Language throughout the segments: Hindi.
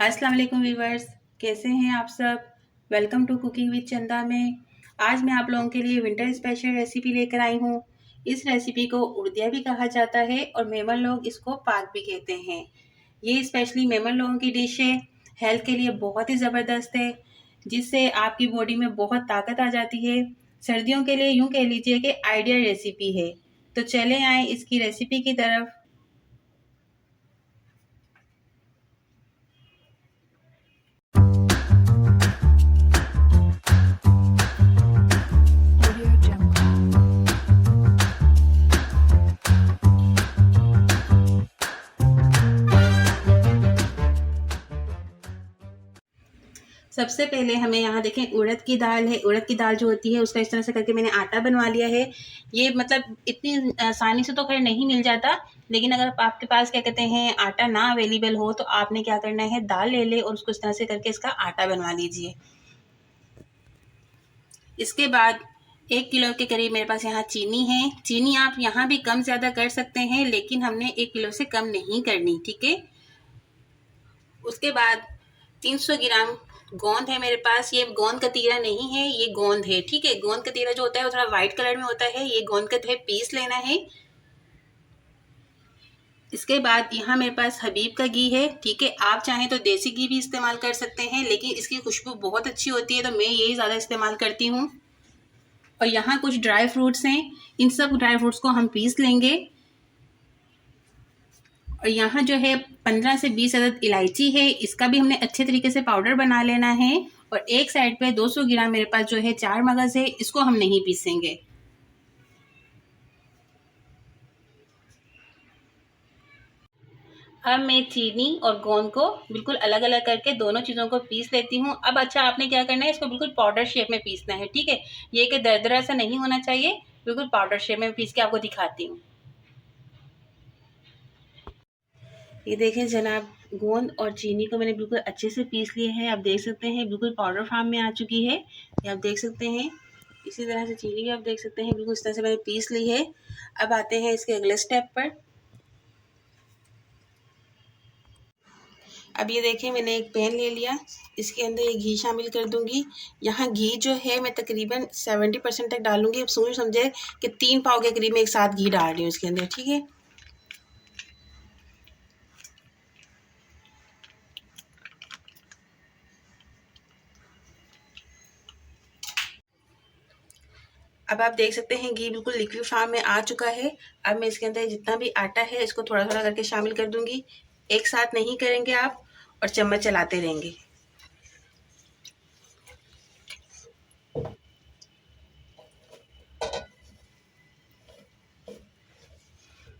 अस्सलाम वालेकुम वीवर्स, कैसे हैं आप सब। वेलकम टू कुकिंग विद चंदा में। आज मैं आप लोगों के लिए विंटर स्पेशल रेसिपी लेकर आई हूँ। इस रेसिपी को उर्दिया भी कहा जाता है और मेमन लोग इसको पाक भी कहते हैं। ये स्पेशली मेमन लोगों की डिश है। हेल्थ के लिए बहुत ही ज़बरदस्त है, जिससे आपकी बॉडी में बहुत ताकत आ जाती है। सर्दियों के लिए यूँ कह लीजिए कि आइडियल रेसिपी है। तो चले आए इसकी रेसिपी की तरफ। सबसे पहले हमें यहाँ देखें उड़द की दाल है। उड़द की दाल जो होती है उसका इस तरह से करके मैंने आटा बनवा लिया है। ये मतलब इतनी आसानी से तो खैर नहीं मिल जाता, लेकिन अगर आपके पास क्या कहते हैं आटा ना अवेलेबल हो तो आपने क्या करना है, दाल ले ले और उसको इस तरह से करके इसका आटा बनवा लीजिए। इसके बाद 1 किलो के करीब मेरे पास यहाँ चीनी है। चीनी आप यहाँ भी कम ज़्यादा कर सकते हैं, लेकिन हमने 1 किलो से कम नहीं करनी, ठीक है। उसके बाद 300 ग्राम गोंद है मेरे पास। ये गोंद कतीरा नहीं है, ये गोंद है, ठीक है। गोंद कतीरा जो होता है वो थोड़ा व्हाइट कलर में होता है। ये गोंद का जो है पीस लेना है। इसके बाद यहाँ मेरे पास हबीब का घी है, ठीक है। आप चाहें तो देसी घी भी इस्तेमाल कर सकते हैं, लेकिन इसकी खुशबू बहुत अच्छी होती है तो मैं यही ज़्यादा इस्तेमाल करती हूँ। और यहाँ कुछ ड्राई फ्रूट्स हैं, इन सब ड्राई फ्रूट्स को हम पीस लेंगे। और यहाँ जो है 15 से 20 अदद इलायची है, इसका भी हमने अच्छे तरीके से पाउडर बना लेना है। और एक साइड पे 200 ग्राम मेरे पास जो है चार मगज़ है, इसको हम नहीं पीसेंगे। अब मैं चीनी और गोंद को बिल्कुल अलग अलग करके दोनों चीज़ों को पीस लेती हूँ। अब अच्छा आपने क्या करना है, इसको बिल्कुल पाउडर शेप में पीसना है, ठीक है। ये कि दरदरा सा नहीं होना चाहिए, बिल्कुल पाउडर शेप में पीस के आपको दिखाती हूँ। ये देखें जनाब, गोंद और चीनी को मैंने बिल्कुल अच्छे से पीस लिया है। आप देख सकते हैं बिल्कुल पाउडर फॉर्म में आ चुकी है, ये आप देख सकते हैं। इसी तरह से चीनी भी आप देख सकते हैं, बिल्कुल इस तरह से मैंने पीस ली है। अब आते हैं इसके अगले स्टेप पर। अब ये देखें मैंने एक पैन ले लिया, इसके अंदर ये घी शामिल कर दूंगी। यहाँ घी जो है मैं तकरीबन 70% तक डालूंगी। अब समझे कि 3 पाव के करीब मैं एक साथ घी डाल रही हूँ इसके अंदर, ठीक है। अब आप देख सकते हैं घी बिल्कुल लिक्विड फॉर्म में आ चुका है। अब मैं इसके अंदर जितना भी आटा है इसको थोड़ा थोड़ा करके शामिल कर दूंगी। एक साथ नहीं करेंगे आप, और चम्मच चलाते रहेंगे।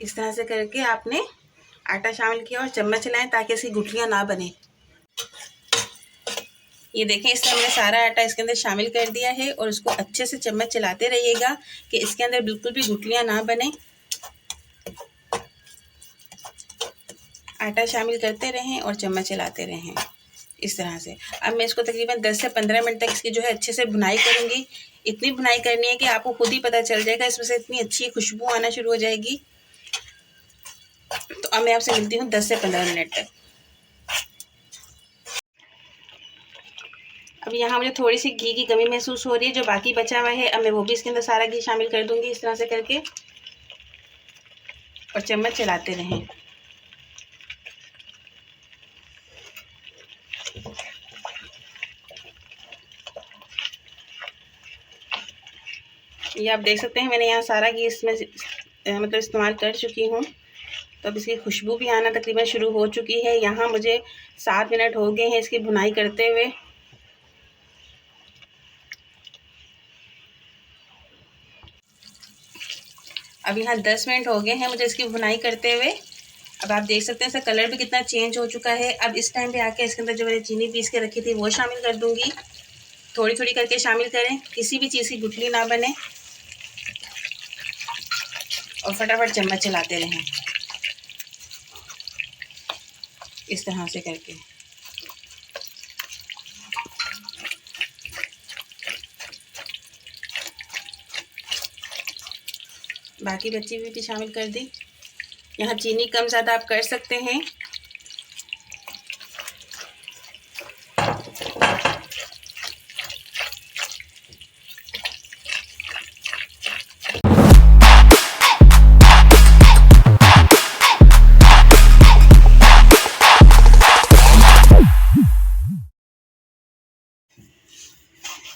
इस तरह से करके आपने आटा शामिल किया और चम्मच चलाएं ताकि इसकी गुठलियाँ ना बने। ये देखें इस तरह मैंने सारा आटा इसके अंदर शामिल कर दिया है और इसको अच्छे से चम्मच चलाते रहिएगा कि इसके अंदर बिल्कुल भी गुठलियाँ ना बने। आटा शामिल करते रहें और चम्मच चलाते रहें इस तरह से। अब मैं इसको तकरीबन 10 से 15 मिनट तक इसकी जो है अच्छे से भुनाई करूँगी। इतनी भुनाई करनी है कि आपको खुद ही पता चल जाएगा, इसमें से इतनी अच्छी खुशबू आना शुरू हो जाएगी। तो अब मैं आपसे मिलती हूँ 10 से 15 मिनट तक। अब यहाँ मुझे थोड़ी सी घी की कमी महसूस हो रही है, जो बाकी बचा हुआ है अब मैं वो भी इसके अंदर सारा घी शामिल कर दूँगी इस तरह से करके, और चम्मच चलाते रहें। ये आप देख सकते हैं मैंने यहाँ सारा घी इसमें मतलब इस्तेमाल कर चुकी हूँ। तो अब इसकी खुशबू भी आना तकरीबन शुरू हो चुकी है। यहाँ मुझे 7 मिनट हो गए हैं इसकी भुनाई करते हुए। अब यहाँ 10 मिनट हो गए हैं मुझे इसकी भुनाई करते हुए। अब आप देख सकते हैं इसका कलर भी कितना चेंज हो चुका है। अब इस टाइम पे आके इसके अंदर जो मैंने चीनी पीस के रखी थी वो शामिल कर दूँगी। थोड़ी थोड़ी करके शामिल करें, किसी भी चीज़ की गुठली ना बने, और फटाफट चम्मच चलाते रहें इस तरह से करके। बाकी बची हुई भी शामिल कर दी। यहाँ चीनी कम ज़्यादा आप कर सकते हैं।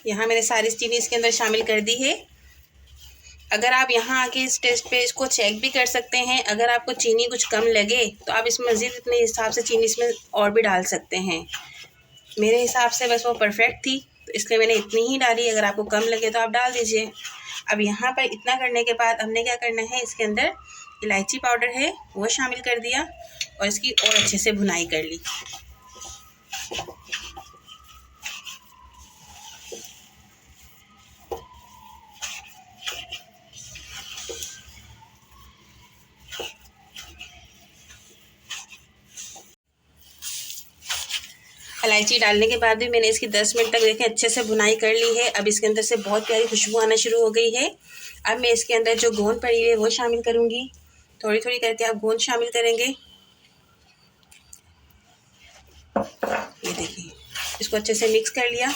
यहाँ मैंने सारी चीनी इसके अंदर शामिल कर दी है। अगर आप यहाँ आके इस टेस्ट पे इसको चेक भी कर सकते हैं। अगर आपको चीनी कुछ कम लगे तो आप इसमें मज़ीद इतने हिसाब से चीनी इसमें और भी डाल सकते हैं। मेरे हिसाब से बस वो परफेक्ट थी, तो इसलिए मैंने इतनी ही डाली। अगर आपको कम लगे तो आप डाल दीजिए। अब यहाँ पर इतना करने के बाद हमने क्या करना है, इसके अंदर इलायची पाउडर है वो शामिल कर दिया और इसकी और अच्छे से भुनाई कर ली। इलायची डालने के बाद भी मैंने इसकी 10 मिनट तक देखें अच्छे से भुनाई कर ली है। अब इसके अंदर से बहुत प्यारी खुशबू आना शुरू हो गई है। अब मैं इसके अंदर जो गोंद पड़ी है वो शामिल करूँगी। थोड़ी थोड़ी करके आप गोंद शामिल करेंगे। ये देखिए, इसको अच्छे से मिक्स कर लिया।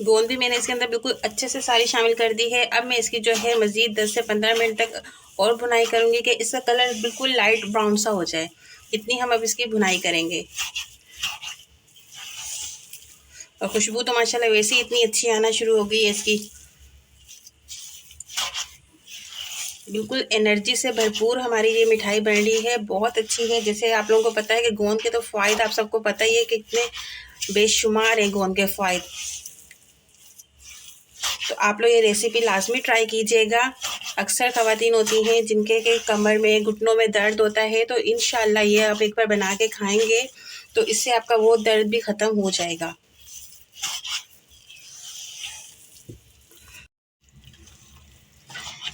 गोंद भी मैंने इसके अंदर बिल्कुल अच्छे से सारी शामिल कर दी है। अब मैं इसकी जो है मज़ीद 10 से 15 मिनट तक और भुनाई करूँगी कि इसका कलर बिल्कुल लाइट ब्राउन सा हो जाए। इतनी हम अब इसकी भुनाई करेंगे। और खुशबू तो माशाल्लाह वैसे ही इतनी अच्छी आना शुरू हो गई है इसकी। बिल्कुल एनर्जी से भरपूर हमारी ये मिठाई बन रही है, बहुत अच्छी है। जैसे आप लोगों को पता है कि गोंद के तो फ़ायदे आप सबको पता ही है कि कितने बेशुमार हैं गोंद के फ़ायदे। तो आप लोग ये रेसिपी लाजमी ट्राई कीजिएगा। अक्सर ख़वातीन होती हैं जिनके के कमर में घुटनों में दर्द होता है, तो इंशाल्लाह ये आप एक बार बना के खाएंगे तो इससे आपका वो दर्द भी ख़त्म हो जाएगा।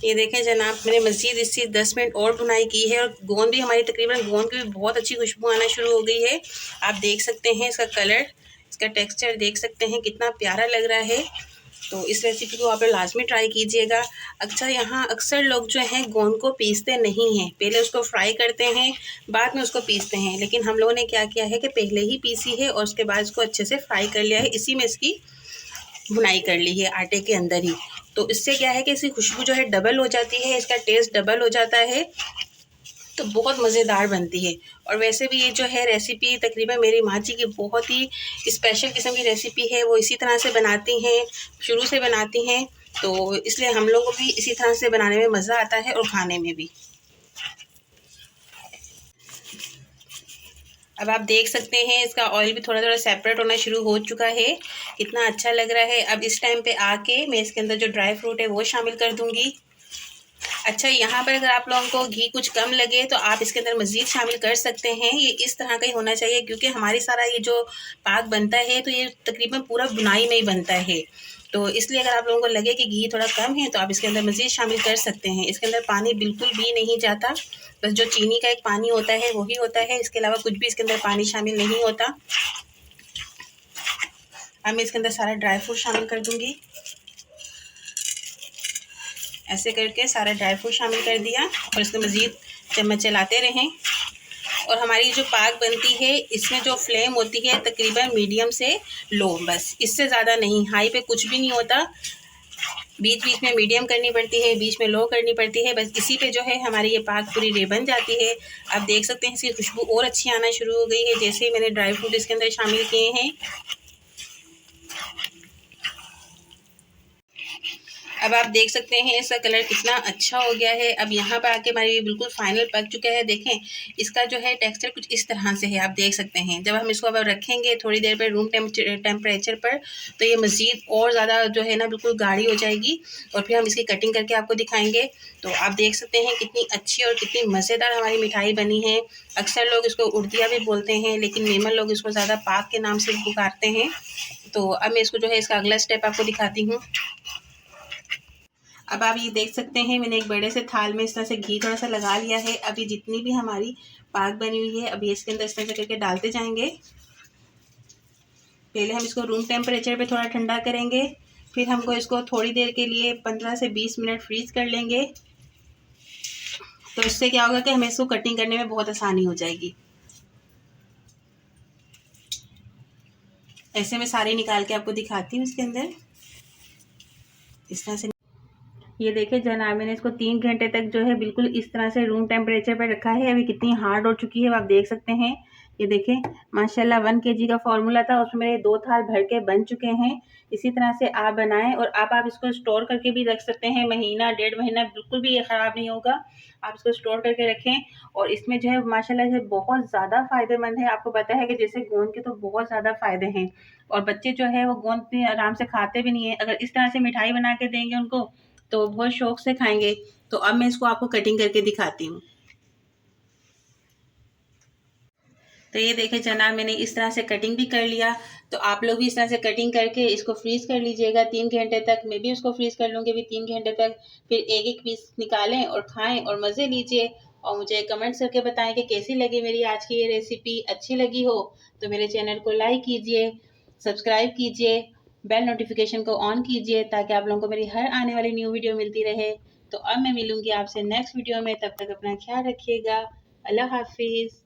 ये देखें जनाब, मैंने मज़ीद इससे 10 मिनट और भुनाई की है और गोंद भी हमारी तकरीबन गोंद की भी बहुत अच्छी खुशबू आना शुरू हो गई है। आप देख सकते हैं इसका कलर, इसका टेक्सचर देख सकते हैं कितना प्यारा लग रहा है। तो इस रेसिपी को आप लोग लाजमी ट्राई कीजिएगा। अक्सर लोग जो हैं गोंद को पीसते नहीं हैं, पहले उसको फ्राई करते हैं बाद में उसको पीसते हैं। लेकिन हम लोगों ने क्या किया है कि पहले ही पीसी है और उसके बाद इसको अच्छे से फ्राई कर लिया है। इसी में इसकी भुनाई कर ली है आटे के अंदर ही। तो इससे क्या है कि इसकी खुशबू जो है डबल हो जाती है, इसका टेस्ट डबल हो जाता है, तो बहुत मज़ेदार बनती है। और वैसे भी ये जो है रेसिपी तकरीबन मेरी माँ जी की बहुत ही स्पेशल किस्म की रेसिपी है। वो इसी तरह से बनाती हैं, शुरू से बनाती हैं, तो इसलिए हम लोगों को भी इसी तरह से बनाने में मज़ा आता है और खाने में भी। अब आप देख सकते हैं इसका ऑयल भी थोड़ा थोड़ा सेपरेट होना शुरू हो चुका है। कितना अच्छा लग रहा है। अब इस टाइम पे आके मैं इसके अंदर जो ड्राई फ्रूट है वो शामिल कर दूंगी। अच्छा, यहाँ पर अगर आप लोगों को घी कुछ कम लगे तो आप इसके अंदर मज़ीद शामिल कर सकते हैं। ये इस तरह का ही होना चाहिए क्योंकि हमारी सारा ये जो पाक बनता है तो ये तकरीबन पूरा बुनाई में ही बनता है। तो इसलिए अगर आप लोगों को लगे कि घी थोड़ा कम है तो आप इसके अंदर मज़ीद शामिल कर सकते हैं। इसके अंदर पानी बिल्कुल भी नहीं जाता, बस जो चीनी का एक पानी होता है वही होता है। इसके अलावा कुछ भी इसके अंदर पानी शामिल नहीं होता। अब मैं इसके अंदर सारा ड्राई फ्रूट शामिल कर दूँगी। ऐसे करके सारा ड्राई फ्रूट शामिल कर दिया और इसको मज़ीद चम्मच चलाते रहें। और हमारी जो पाक बनती है इसमें जो फ्लेम होती है तकरीबन मीडियम से लो, बस इससे ज़्यादा नहीं। हाई पे कुछ भी नहीं होता, बीच बीच में मीडियम करनी पड़ती है, बीच में लो करनी पड़ती है। बस इसी पे जो है हमारी ये पाक पूरी बन जाती है। आप देख सकते हैं इसकी खुशबू और अच्छी आना शुरू हो गई है जैसे ही मैंने ड्राई फ्रूट इसके अंदर शामिल किए हैं। अब आप देख सकते हैं इसका कलर कितना अच्छा हो गया है। अब यहाँ पर आके हमारी बिल्कुल फाइनल पक चुका है। देखें इसका जो है टेक्सचर कुछ इस तरह से है, आप देख सकते हैं। जब हम इसको अब रखेंगे थोड़ी देर पर रूम टेम्परेचर पर तो ये मज़ीद और ज़्यादा जो है ना बिल्कुल गाढ़ी हो जाएगी और फिर हम इसकी कटिंग करके आपको दिखाएंगे। तो आप देख सकते हैं कितनी अच्छी और कितनी मज़ेदार हमारी मिठाई बनी है। अक्सर लोग इसको उर्दिया भी बोलते हैं लेकिन मेमन लोग इसको ज़्यादा पाक के नाम से पुकारते हैं। तो अब मैं इसको जो है इसका अगला स्टेप आपको दिखाती हूँ। अब आप ये देख सकते हैं मैंने एक बड़े से थाल में इस तरह से घी थोड़ा सा लगा लिया है। अभी जितनी भी हमारी पाक बनी हुई है अभी इसके अंदर इस तरह से करके डालते जाएंगे। पहले हम इसको रूम टेम्परेचर पे थोड़ा ठंडा करेंगे, फिर हमको इसको थोड़ी देर के लिए 15 से 20 मिनट फ्रीज़ कर लेंगे। तो इससे क्या होगा कि हमें इसको कटिंग करने में बहुत आसानी हो जाएगी। ऐसे में सारे निकाल के आपको दिखाती हूँ इसके अंदर इस तरह से। ये देखिए जनाब, मैंने इसको 3 घंटे तक जो है बिल्कुल इस तरह से रूम टेम्परेचर पर रखा है। अभी कितनी हार्ड हो चुकी है आप देख सकते हैं। ये देखें माशाल्लाह 1 केजी का फॉर्मूला था, उसमें मेरे 2 थाल भर के बन चुके हैं। इसी तरह से आप बनाएं और आप इसको स्टोर करके भी रख सकते हैं, महीना 1.5 महीना बिल्कुल भी ये ख़राब नहीं होगा। आप इसको स्टोर करके रखें और इसमें जो है माशाल्लाह से बहुत ज़्यादा फ़ायदेमंद है। आपको पता है कि जैसे गोंद के तो बहुत ज़्यादा फ़ायदे हैं और बच्चे जो है वो गोंद इतनी आराम से खाते भी नहीं है। अगर इस तरह से मिठाई बना के देंगे उनको तो बहुत शौक से खाएंगे। तो अब मैं इसको आपको कटिंग करके दिखाती हूँ। तो ये देखें जनाब, मैंने इस तरह से कटिंग भी कर लिया। तो आप लोग भी इस तरह से कटिंग करके इसको फ्रीज कर लीजिएगा 3 घंटे तक। मैं भी उसको फ्रीज कर लूँगी अभी 3 घंटे तक। फिर एक एक पीस निकालें और खाएं और मज़े लीजिए। और मुझे कमेंट्स करके बताएं कि कैसी लगी मेरी आज की ये रेसिपी। अच्छी लगी हो तो मेरे चैनल को लाइक कीजिए, सब्सक्राइब कीजिए, बेल नोटिफिकेशन को ऑन कीजिए ताकि आप लोगों को मेरी हर आने वाली न्यू वीडियो मिलती रहे। तो अब मैं मिलूंगी आपसे नेक्स्ट वीडियो में, तब तक अपना ख्याल रखिएगा। अल्लाह हाफिज़।